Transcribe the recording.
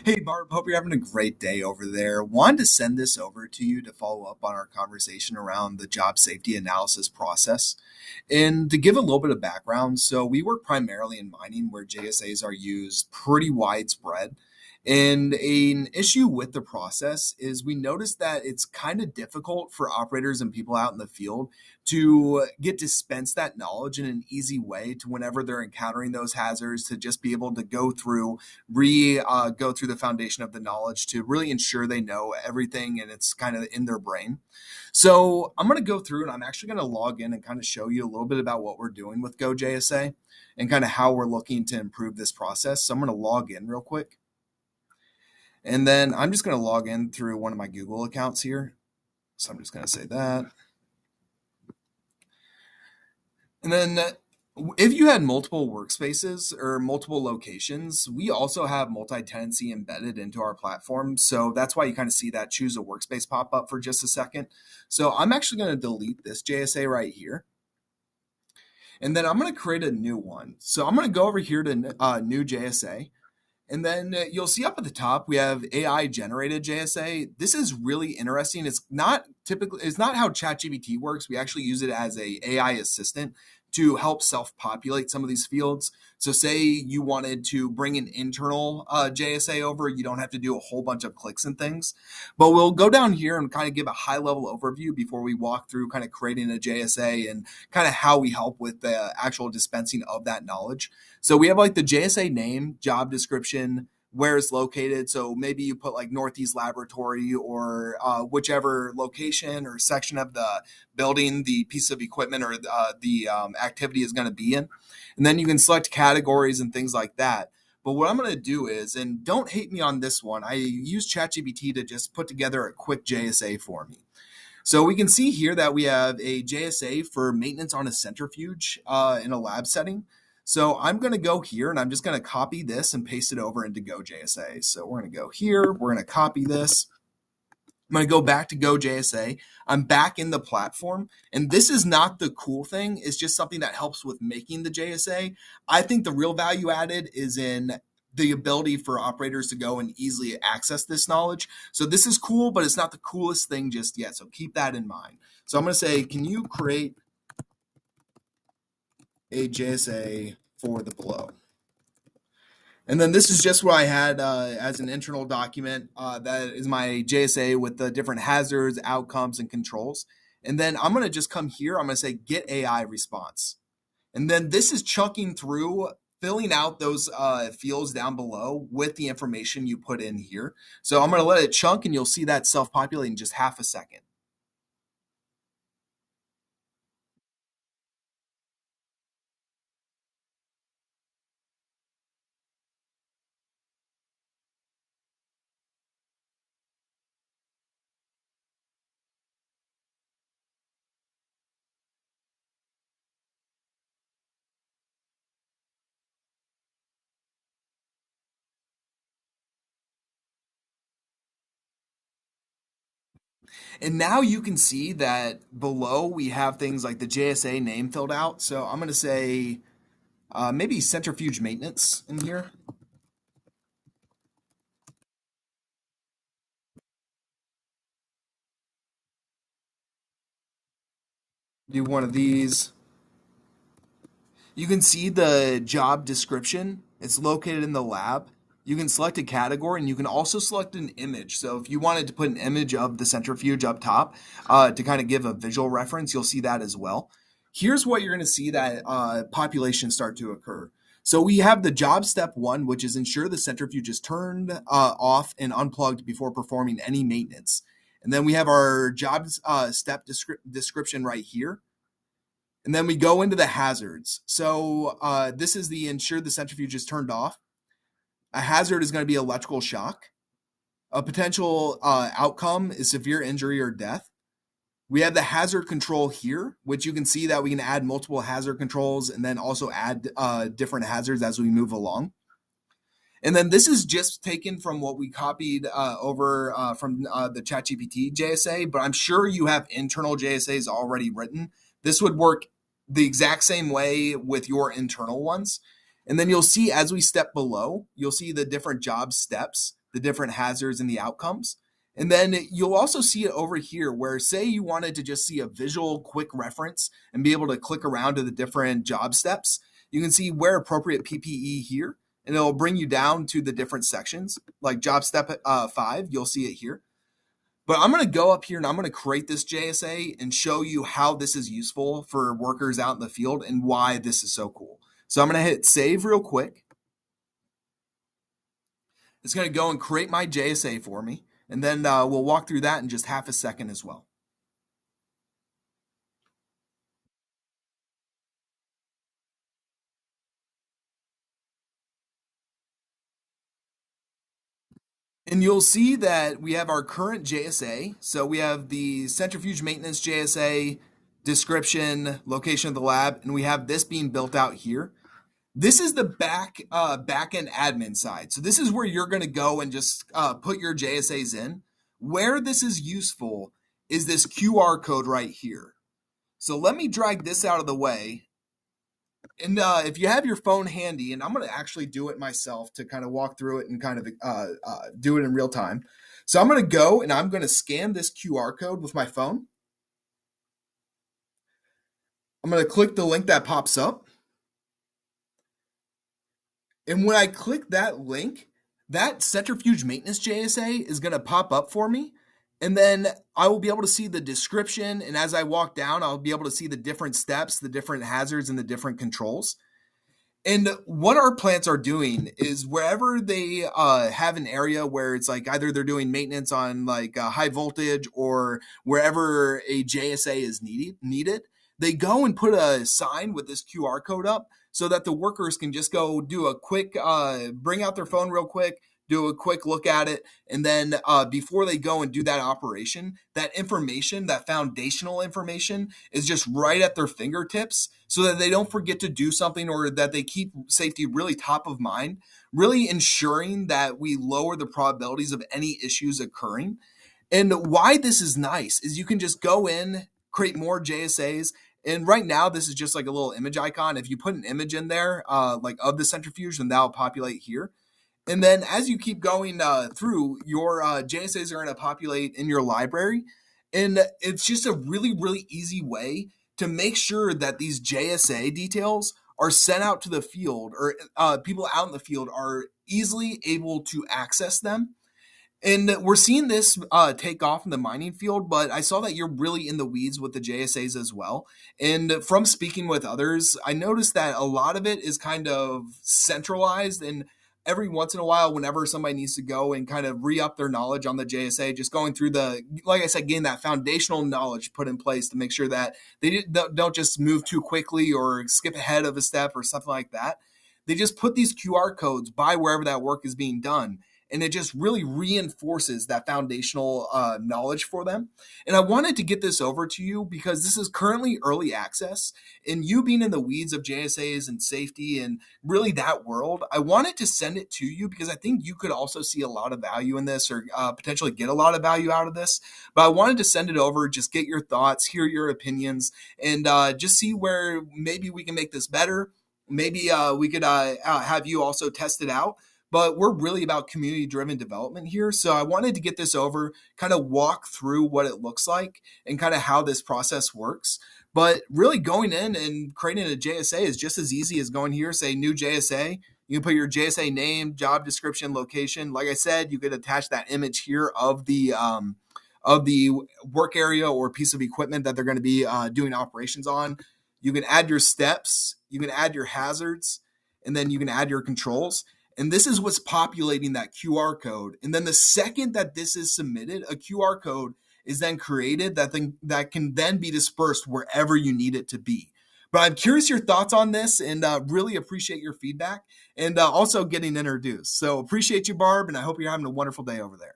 Hey Barb, hope you're having a great day over there. Wanted to send this over to you to follow up on our conversation around the job safety analysis process. And to give a little bit of background, so we work primarily in mining where JSAs are used pretty widespread. And an issue with the process is we noticed that it's kind of difficult for operators and people out in the field to get dispensed that knowledge in an easy way to whenever they're encountering those hazards to just be able to go through the foundation of the knowledge to really ensure they know everything and it's kind of in their brain. So I'm going to go through and I'm actually going to log in and kind of show you a little bit about what we're doing with GoJSA and kind of how we're looking to improve this process. So I'm going to log in real quick. And then I'm just going to log in through one of my Google accounts here. So I'm just going to say that. And then if you had multiple workspaces or multiple locations, we also have multi-tenancy embedded into our platform. So that's why you kind of see that choose a workspace pop up for just a second. So I'm actually going to delete this JSA right here. And then I'm going to create a new one. So I'm going to go over here to new JSA. And then you'll see up at the top, we have AI generated JSA. This is really interesting. It's not how ChatGPT works. We actually use it as a AI assistant to help self-populate some of these fields. So say you wanted to bring an internal JSA over, you don't have to do a whole bunch of clicks and things. But we'll go down here and kind of give a high level overview before we walk through kind of creating a JSA and kind of how we help with the actual dispensing of that knowledge. So we have like the JSA name, job description, where it's located. So maybe you put like Northeast Laboratory or whichever location or section of the building the piece of equipment or the activity is going to be in. And then you can select categories and things like that. But what I'm going to do is, and don't hate me on this one, I use ChatGPT to just put together a quick JSA for me. So we can see here that we have a JSA for maintenance on a centrifuge in a lab setting. So I'm going to go here and I'm just going to copy this and paste it over into GoJSA. So we're going to go here, we're going to copy this. I'm going to go back to GoJSA. I'm back in the platform. And this is not the cool thing. It's just something that helps with making the JSA. I think the real value added is in the ability for operators to go and easily access this knowledge. So this is cool, but it's not the coolest thing just yet. So keep that in mind. So I'm going to say, can you create a JSA for the below? And then this is just what I had as an internal document. That is my JSA with the different hazards, outcomes, and controls. And then I'm going to just come here. I'm going to say get AI response. And then this is chunking through, filling out those fields down below with the information you put in here. So I'm going to let it chunk and you'll see that self-populate in just half a second. And now you can see that below we have things like the JSA name filled out. So I'm going to say maybe centrifuge maintenance in here. Do one of these. You can see the job description. It's located in the lab. You can select a category and you can also select an image. So if you wanted to put an image of the centrifuge up top to kind of give a visual reference, you'll see that as well. Here's what you're going to see that population start to occur. So we have the job step one, which is ensure the centrifuge is turned off and unplugged before performing any maintenance. And then we have our job step description right here. And then we go into the hazards. So this is the ensure the centrifuge is turned off. A hazard is going to be electrical shock. A potential outcome is severe injury or death. We have the hazard control here, which you can see that we can add multiple hazard controls and then also add different hazards as we move along. And then this is just taken from what we copied over from the ChatGPT JSA, but I'm sure you have internal JSAs already written. This would work the exact same way with your internal ones. And then you'll see as we step below, you'll see the different job steps the different hazards and the outcomes. And then you'll also see it over here where, say, you wanted to just see a visual quick reference and be able to click around to the different job steps. You can see where appropriate PPE here, and it'll bring you down to the different sections. Like job step 5, you'll see it here. But I'm going to go up here and I'm going to create this JSA and show you how this is useful for workers out in the field and why this is so cool. So I'm going to hit save real quick. It's going to go and create my JSA for me. And then we'll walk through that in just half a second as well. And you'll see that we have our current JSA. So we have the centrifuge maintenance JSA, description, location of the lab, and we have this being built out here. This is the back end admin side. So this is where you're going to go and just put your JSAs in. Where this is useful is this QR code right here. So let me drag this out of the way. And if you have your phone handy, and I'm going to actually do it myself to kind of walk through it and kind of do it in real time. So I'm going to go and I'm going to scan this QR code with my phone. I'm going to click the link that pops up. And when I click that link, that centrifuge maintenance JSA is going to pop up for me. And then I will be able to see the description. And as I walk down, I'll be able to see the different steps, the different hazards, and the different controls. And what our plants are doing is wherever they have an area where it's like either they're doing maintenance on like high voltage or wherever a JSA is needed, they go and put a sign with this QR code up so that the workers can just go do a quick, bring out their phone real quick, do a quick look at it, and then before they go and do that operation, that information, that foundational information, is just right at their fingertips so that they don't forget to do something or that they keep safety really top of mind, really ensuring that we lower the probabilities of any issues occurring. And why this is nice is you can just go in, create more JSAs. And right now, this is just like a little image icon. If you put an image in there, like of the centrifuge, then that'll populate here. And then as you keep going through, your JSAs are going to populate in your library. And it's just a really, really easy way to make sure that these JSA details are sent out to the field or people out in the field are easily able to access them. And we're seeing this take off in the mining field, but I saw that you're really in the weeds with the JSAs as well. And from speaking with others, I noticed that a lot of it is kind of centralized. And every once in a while, whenever somebody needs to go and kind of re up their knowledge on the JSA, just going through like I said, getting that foundational knowledge put in place to make sure that they don't just move too quickly or skip ahead of a step or something like that. They just put these QR codes by wherever that work is being done, and it just really reinforces that foundational knowledge for them. And I wanted to get this over to you because this is currently early access, and you being in the weeds of JSAs and safety and really that world, I wanted to send it to you because I think you could also see a lot of value in this or potentially get a lot of value out of this. But I wanted to send it over, just get your thoughts, hear your opinions, and just see where maybe we can make this better. Maybe we could have you also test it out, but we're really about community driven development here. So I wanted to get this over, kind of walk through what it looks like and kind of how this process works. But really going in and creating a JSA is just as easy as going here, say new JSA. You can put your JSA name, job description, location. Like I said, you could attach that image here of the work area or piece of equipment that they're going to be doing operations on. You can add your steps, you can add your hazards, and then you can add your controls. And this is what's populating that QR code. And then the second that this is submitted, a QR code is then created that can then be dispersed wherever you need it to be. But I'm curious your thoughts on this and really appreciate your feedback and also getting introduced. So appreciate you, Barb, and I hope you're having a wonderful day over there.